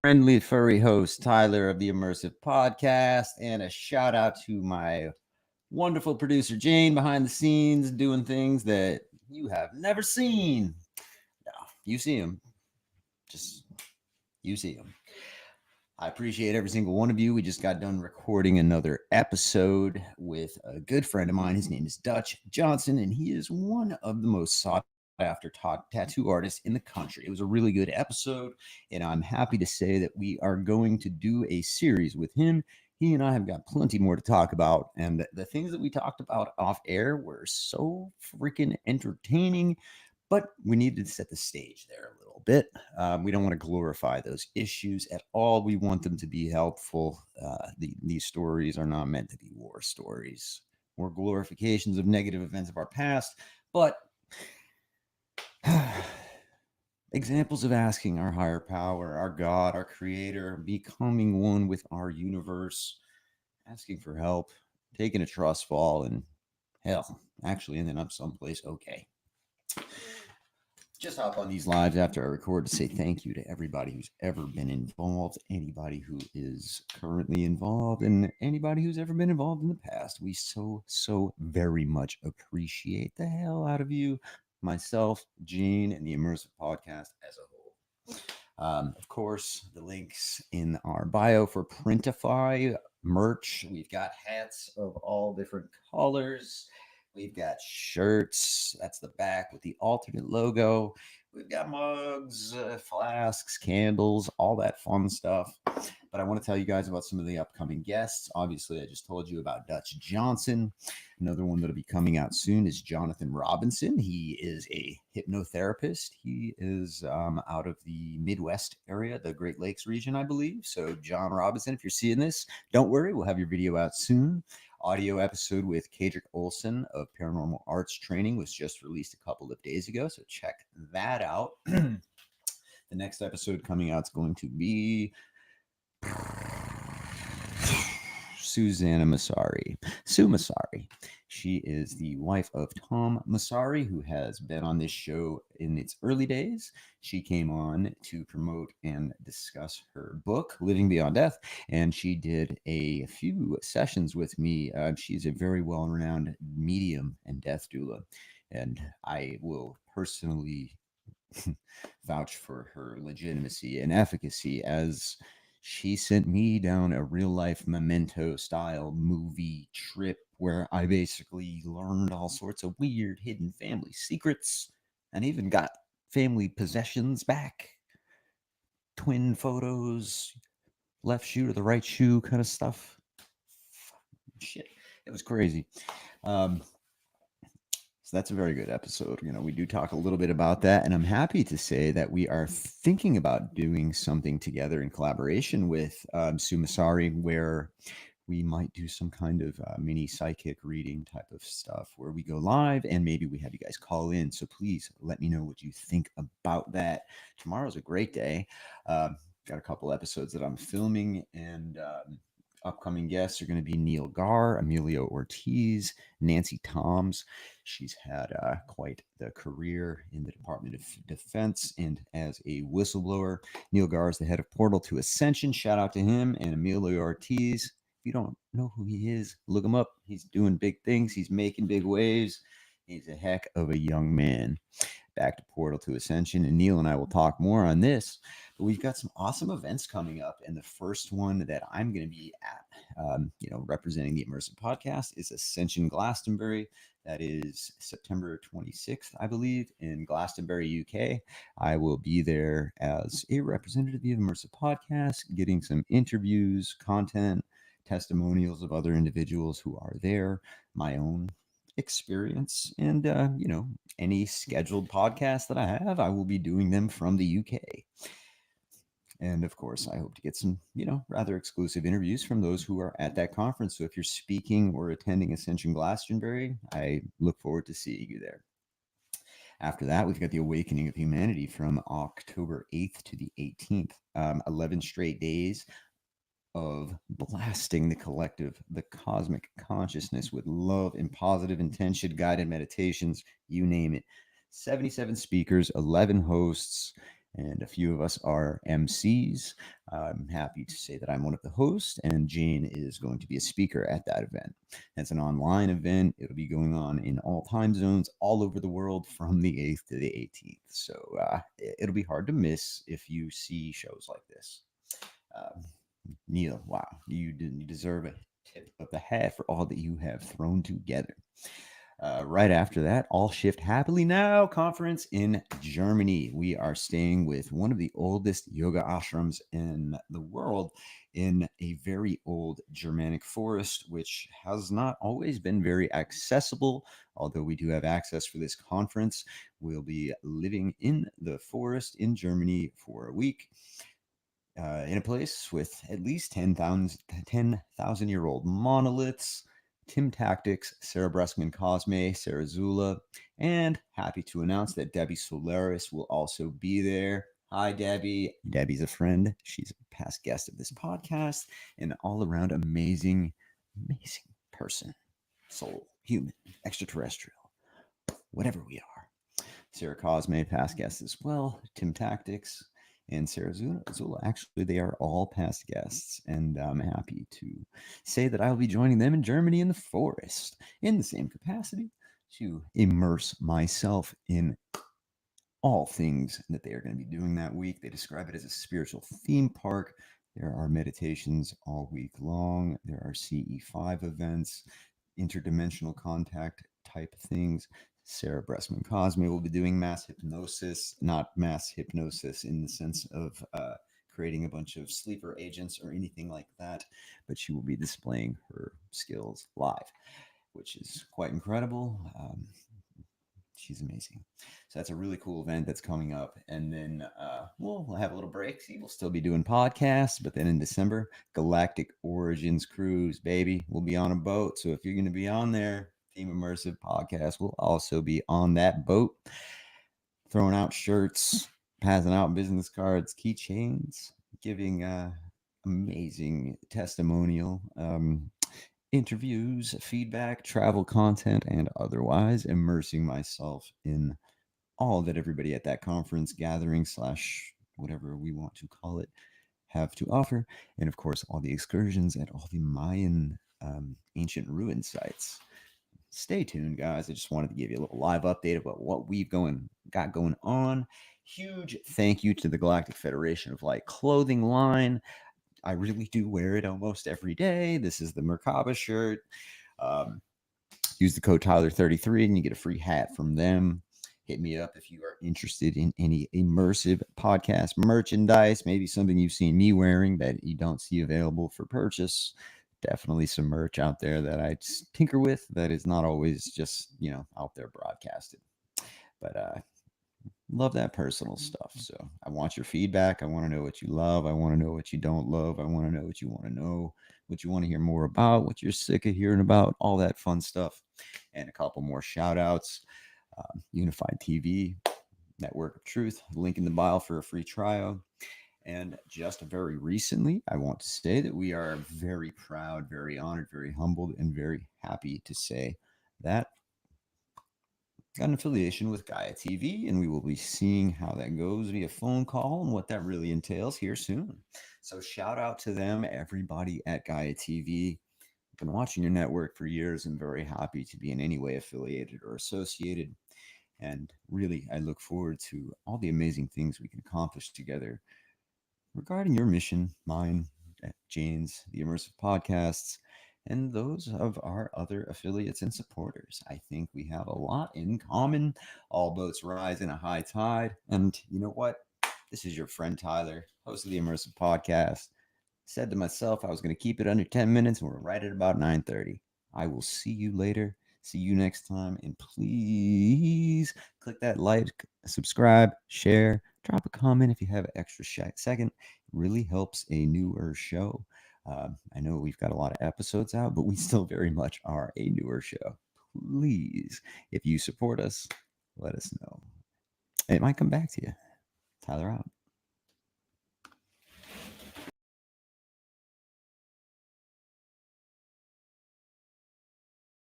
friendly furry host, Tyler of the Immersive Podcast, and a shout out to my wonderful producer, Jane, behind the scenes doing things that you have never seen. No, you see them. Just you see them. I appreciate every single one of you. We just got done recording another episode with a good friend of mine. His name is Dutch Johnson, and he is one of the most sought after tattoo artists in the country. It was a really good episode, and I'm happy to say that we are going to do a series with him. He and I have got plenty more to talk about, and the things that we talked about off air were so freaking entertaining, but we needed to set the stage there a little bit. We don't want to glorify those issues at all. We want them to be helpful. These stories are not meant to be war stories or glorifications of negative events of our past, but examples of asking our higher power, our God, our creator, becoming one with our universe, asking for help, taking a trust fall, and hell, actually ending up someplace okay. Just hop on these lives after I record to say thank you to everybody who's ever been involved, anybody who is currently involved, and anybody who's ever been involved in the past. We so very much appreciate the hell out of you, myself, Gene, and the Immersive Podcast as a whole. Of course, the links in our bio for Printify merch. We've got hats of all different colors. We've got shirts. That's the back with the alternate logo. We've got mugs, flasks, candles, all that fun stuff. But I want to tell you guys about some of the upcoming guests. Obviously, I just told you about Dutch Johnson. Another one that'll be coming out soon is Jonathan Robinson. He is a hypnotherapist. He is out of the Midwest area, the Great Lakes region, I believe. So, John Robinson, if you're seeing this, don't worry. We'll have your video out soon. Audio episode with Kadrick Olson of Paranormal Arts Training was just released a couple of days ago, so check that out. The next episode coming out is going to be Susanna Masari. Sue Masari. She is the wife of Tom Masari, who has been on this show in its early days. She came on to promote and discuss her book, Living Beyond Death, and she did a few sessions with me. She's a very well-renowned medium and death doula, and I will personally vouch for her legitimacy and efficacy, as she sent me down a real life Memento style movie trip where I basically learned all sorts of weird hidden family secrets and even got family possessions back. Twin photos, left shoe to the right shoe kind of stuff. Shit, it was crazy. So that's a very good episode. We do talk a little bit about that, and I'm happy to say that we are thinking about doing something together in collaboration with Sue Masari, where we might do some kind of mini psychic reading type of stuff where we go live and maybe we have you guys call in. So please let me know what you think about that. Tomorrow's a great day. Got a couple episodes that I'm filming, and upcoming guests are going to be Neil Gar, Emilio Ortiz, Nancy Toms. She's had quite the career in the Department of Defense and as a whistleblower. Neil Gar is the head of Portal to Ascension. Shout out to him. And Emilio Ortiz, if you don't know who he is, look him up. He's doing big things. He's making big waves. He's a heck of a young man. Back to Portal to Ascension, and Neil and I will talk more on this. But we've got some awesome events coming up, and the first one that I'm going to be at, representing the Immersive Podcast, is Ascension Glastonbury. That is September 26th, I believe, in Glastonbury, UK. I will be there as a representative of the Immersive Podcast, getting some interviews, content, testimonials of other individuals who are there, my own experience, and any scheduled podcasts that I have, I will be doing them from the UK. And of course, I hope to get some rather exclusive interviews from those who are at that conference. So if you're speaking or attending Ascension Glastonbury, I look forward to seeing you there. After that, we've got the Awakening of Humanity from October 8th to the 18th. 11 straight days of blasting the collective, the cosmic consciousness with love and positive intention, guided meditations, you name it. 77 speakers, 11 hosts, and a few of us are MCs. I'm happy to say that I'm one of the hosts, and Jane is going to be a speaker at that event. It's an online event. It'll be going on in all time zones all over the world from the 8th to the 18th. So it'll be hard to miss if you see shows like this. Uh, Neil, wow, you deserve a tip of the hat for all that you have thrown together. Right after that, All Shift Happily Now conference in Germany. We are staying with one of the oldest yoga ashrams in the world in a very old Germanic forest, which has not always been very accessible. Although we do have access for this conference, we'll be living in the forest in Germany for a week. In a place with at least 10,000-year-old monoliths, Tim Tactics, Sarah Breskman Cosme, Sarah Zula, and happy to announce that Debbie Solaris will also be there. Hi, Debbie. Debbie's a friend. She's a past guest of this podcast, an all around amazing person, soul, human, extraterrestrial, whatever we are. Sarah Cosme, past guest as well. Tim Tactics and Sarah Zula. Actually, they are all past guests, and I'm happy to say that I'll be joining them in Germany in the forest in the same capacity to immerse myself in all things that they are going to be doing that week. They describe it as a spiritual theme park. There are meditations all week long. There are CE5 events, interdimensional contact type things. Sarah Bressman Cosme will be doing mass hypnosis, not mass hypnosis in the sense of creating a bunch of sleeper agents or anything like that, but she will be displaying her skills live, which is quite incredible. She's amazing. So that's a really cool event that's coming up. And then we'll have a little break. See, we'll still be doing podcasts, but then in December, Galactic Origins Cruise, baby. We'll be on a boat. So if you're going to be on there, Team Immersive Podcast will also be on that boat, throwing out shirts, passing out business cards, keychains, giving amazing testimonial. Interviews, feedback, travel content, and otherwise immersing myself in all that everybody at that conference gathering / whatever we want to call it have to offer, and of course all the excursions at all the Mayan ancient ruin sites. Stay tuned, guys. I just wanted to give you a little live update about what we've got going on. Huge thank you to the Galactic Federation of Light clothing line. I really do wear it almost every day. This is the Merkaba shirt. Use the code Tyler33 and you get a free hat from them. Hit me up if you are interested in any immersive podcast merchandise, maybe something you've seen me wearing that you don't see available for purchase. Definitely some merch out there that I tinker with that is not always just, out there broadcasted. But love that personal stuff. So I want your feedback. I want to know what you love. I want to know what you don't love. I want to know what you want to know, what you want to hear more about, what you're sick of hearing about, all that fun stuff. And a couple more shout outs. Unified TV, Network of Truth, link in the bio for a free trial. And just very recently, I want to say that we are very proud, very honored, very humbled, and very happy to say that got an affiliation with Gaia TV, and we will be seeing how that goes via phone call and what that really entails here soon. So shout out to them, everybody at Gaia TV. I've been watching your network for years and very happy to be in any way affiliated or associated. And really, I look forward to all the amazing things we can accomplish together regarding your mission, mine, Jane's, the Immersive Podcasts, and those of our other affiliates and supporters. I think we have a lot in common. All boats rise in a high tide. And you know what? This is your friend Tyler, host of the Immersive Podcast. Said to myself I was going to keep it under 10 minutes, and we're right at about 9:30. I will see you later. See you next time. And please click that like, subscribe, share, drop a comment if you have an extra second. It really helps a newer show. I know we've got a lot of episodes out, but we still very much are a newer show. Please, if you support us, let us know. It might come back to you. Tyler out.